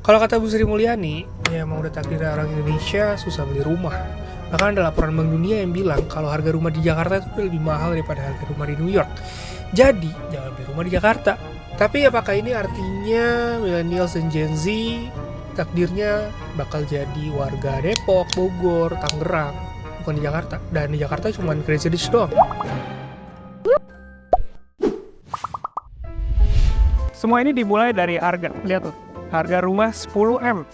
Kalau kata Bu Sri Mulyani, ya emang udah takdirnya orang Indonesia susah beli rumah. Bahkan ada laporan Bank Dunia yang bilang kalau harga rumah di Jakarta itu udah lebih mahal daripada harga rumah di New York. Jadi, jangan beli rumah di Jakarta. Tapi apakah ini artinya millennials dan Gen Z takdirnya bakal jadi warga Depok, Bogor, Tangerang, bukan di Jakarta? Dan di Jakarta cuma Crazy Rich doang. Semua ini dimulai dari harga. Lihat tuh, harga rumah 10M.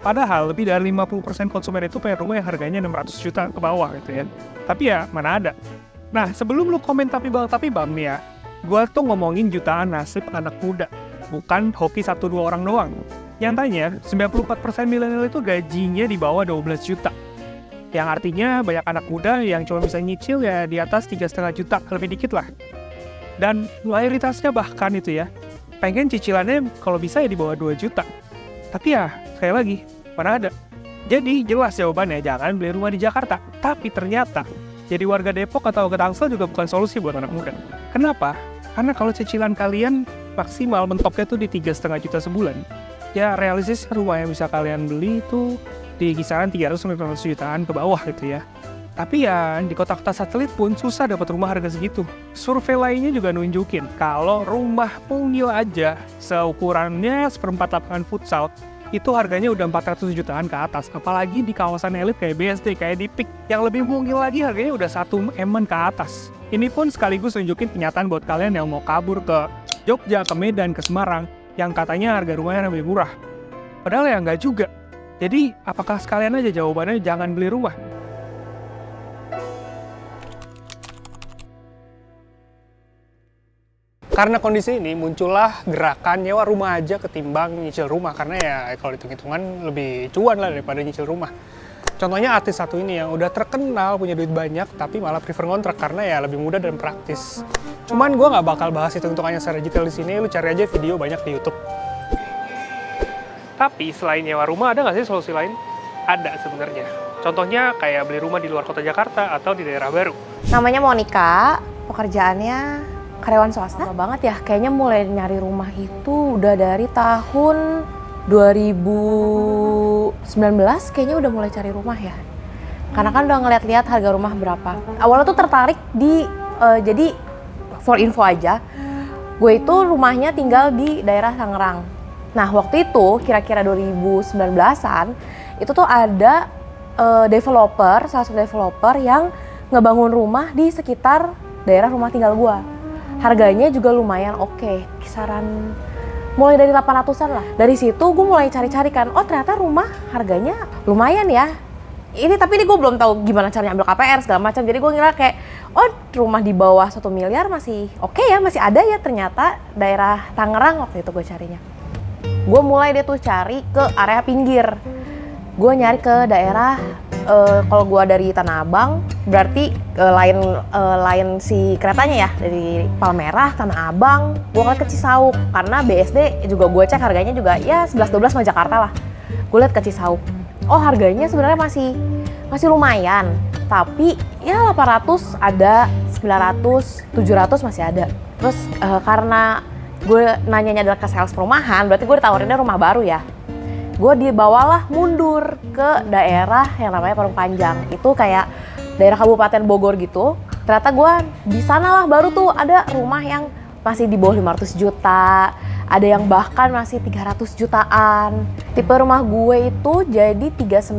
Padahal lebih dari 50% konsumen itu pengen rumah yang harganya 600 juta ke bawah gitu ya. Tapi ya, mana ada. Nah, sebelum lu komen tapi bang nih ya, gua tuh ngomongin jutaan nasib anak muda, bukan hoki 1-2 orang doang. Nyatanya, 94% milenial itu gajinya di bawah 12 juta. Yang artinya banyak anak muda yang cuma bisa nyicil ya di atas 3,5 juta, lebih dikit lah. Dan mayoritasnya bahkan itu ya, pengen cicilannya kalau bisa ya di bawah 2 juta. Tapi ya, sekali lagi, mana ada. Jadi jelas jawabannya, jangan beli rumah di Jakarta. Tapi ternyata, jadi warga Depok atau ke Tangsel juga bukan solusi buat anak muda. Kenapa? Karena kalau cicilan kalian maksimal mentoknya tuh di 3,5 juta sebulan. Ya realistis rumah yang bisa kalian beli itu di kisaran 300-500 jutaan ke bawah gitu ya. Tapi ya di kota-kota satelit pun susah dapat rumah harga segitu. Survei lainnya juga nunjukin kalau rumah mungil aja seukurannya seperempat lapangan futsal itu harganya udah 400 jutaan ke atas. Apalagi di kawasan elit kayak BSD, kayak di PIK. Yang lebih mungil lagi harganya udah 1M ke atas. Ini pun sekaligus nunjukin kenyataan buat kalian yang mau kabur ke Jogja, ke Medan, ke Semarang yang katanya harga rumahnya lebih murah. Padahal ya nggak juga. Jadi apakah sekalian aja jawabannya jangan beli rumah? Karena kondisi ini muncullah gerakan nyewa rumah aja ketimbang nyicil rumah. Karena ya kalau hitung-hitungan lebih cuan lah daripada nyicil rumah. Contohnya artis satu ini yang udah terkenal punya duit banyak tapi malah prefer ngontrak karena ya lebih mudah dan praktis. Cuman gue nggak bakal bahas hitung-hitungannya secara detail di sini. Lu cari aja video banyak di YouTube. Tapi selain nyewa rumah ada nggak sih solusi lain? Ada sebenarnya. Contohnya kayak beli rumah di luar kota Jakarta atau di daerah baru. Namanya Monica, pekerjaannya karyawan swasta. Lama banget ya, kayaknya mulai nyari rumah itu udah dari tahun 2019 kayaknya udah mulai cari rumah ya. Karena kan udah ngeliat-liat harga rumah berapa. Awalnya tuh tertarik di, jadi for info aja, gue itu rumahnya tinggal di daerah Tangerang. Nah waktu itu kira-kira 2019-an, itu tuh ada developer, salah satu developer yang ngebangun rumah di sekitar daerah rumah tinggal gue. Harganya juga lumayan oke, kisaran mulai dari 800-an lah. Dari situ gue mulai cari-cari kan, oh ternyata rumah harganya lumayan ya. Ini tapi ini gue belum tahu gimana caranya ambil KPR segala macam. Jadi gue ngira kayak, oh rumah di bawah 1 miliar masih oke ya, masih ada ya ternyata daerah Tangerang waktu itu gue carinya. Gue mulai deh tuh cari ke area pinggir. Gue nyari ke daerah, kalau gue dari Tanah Abang, berarti lain si keretanya ya, dari Palmerah, Tanah Abang, gue ngeliat ke Cisauk. Karena BSD juga gue cek harganya juga ya 11-12 sama Jakarta lah. Gue liat ke Cisauk, oh harganya sebenarnya masih lumayan. Tapi ya 800 ada, 900, 700 masih ada. Terus karena gue nanyanya adalah ke sales perumahan, berarti gue ditawarinnya rumah baru ya. Gue dibawalah mundur ke daerah yang namanya Parung Panjang. Itu kayak daerah Kabupaten Bogor gitu. Ternyata gue di sana lah baru tuh ada rumah yang masih di bawah 500 juta. Ada yang bahkan masih 300 jutaan. Tipe rumah gue itu jadi 39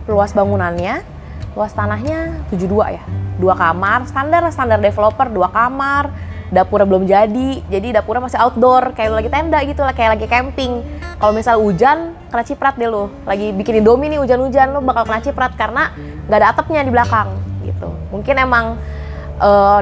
luas bangunannya. Luas tanahnya 72 ya. 2 kamar, standar developer 2 kamar. Dapurnya belum jadi dapurnya masih outdoor, kayak lu lagi tenda gitu lah, kayak lagi camping. Kalau misal hujan, kena ciprat deh lu. Lagi bikin Indomie nih hujan-hujan, lu bakal kena ciprat karena nggak ada atapnya di belakang gitu. Mungkin emang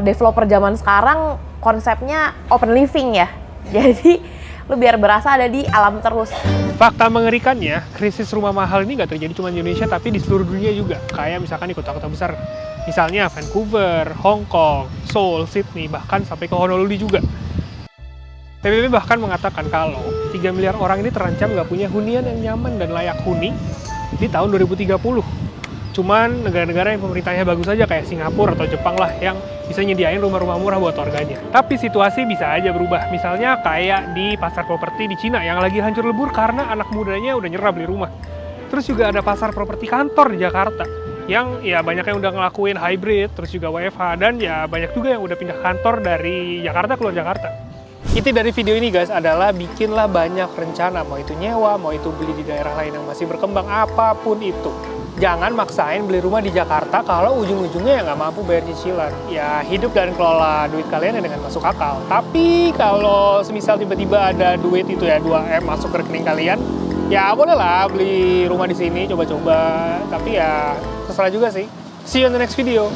developer zaman sekarang konsepnya open living ya. Jadi lu biar berasa ada di alam terus. Fakta mengerikannya, krisis rumah mahal ini nggak terjadi cuma di Indonesia tapi di seluruh dunia juga. Kayak misalkan di kota-kota besar. Misalnya Vancouver, Hong Kong, Seoul, Sydney, bahkan sampai ke Honolulu juga. PBB bahkan mengatakan kalau 3 miliar orang ini terancam nggak punya hunian yang nyaman dan layak huni di tahun 2030. Cuman negara-negara yang pemerintahnya bagus aja kayak Singapura atau Jepang lah yang bisa nyediain rumah-rumah murah buat warganya. Tapi situasi bisa aja berubah. Misalnya kayak di pasar properti di Cina yang lagi hancur lebur karena anak mudanya udah nyerah beli rumah. Terus juga ada pasar properti kantor di Jakarta yang ya banyak yang udah ngelakuin hybrid, terus juga WFH, dan ya banyak juga yang udah pindah kantor dari Jakarta keluar Jakarta. Inti dari video ini guys adalah bikinlah banyak rencana, mau itu nyewa, mau itu beli di daerah lain yang masih berkembang, apapun itu. Jangan maksain beli rumah di Jakarta kalau ujung-ujungnya ya nggak mampu bayar cicilan. Ya hidup dan kelola duit kalian dengan masuk akal. Tapi kalau semisal tiba-tiba ada duit itu ya 2M masuk ke rekening kalian, ya bolehlah beli rumah di sini, coba-coba. Tapi ya terserah juga sih. See you on the next video.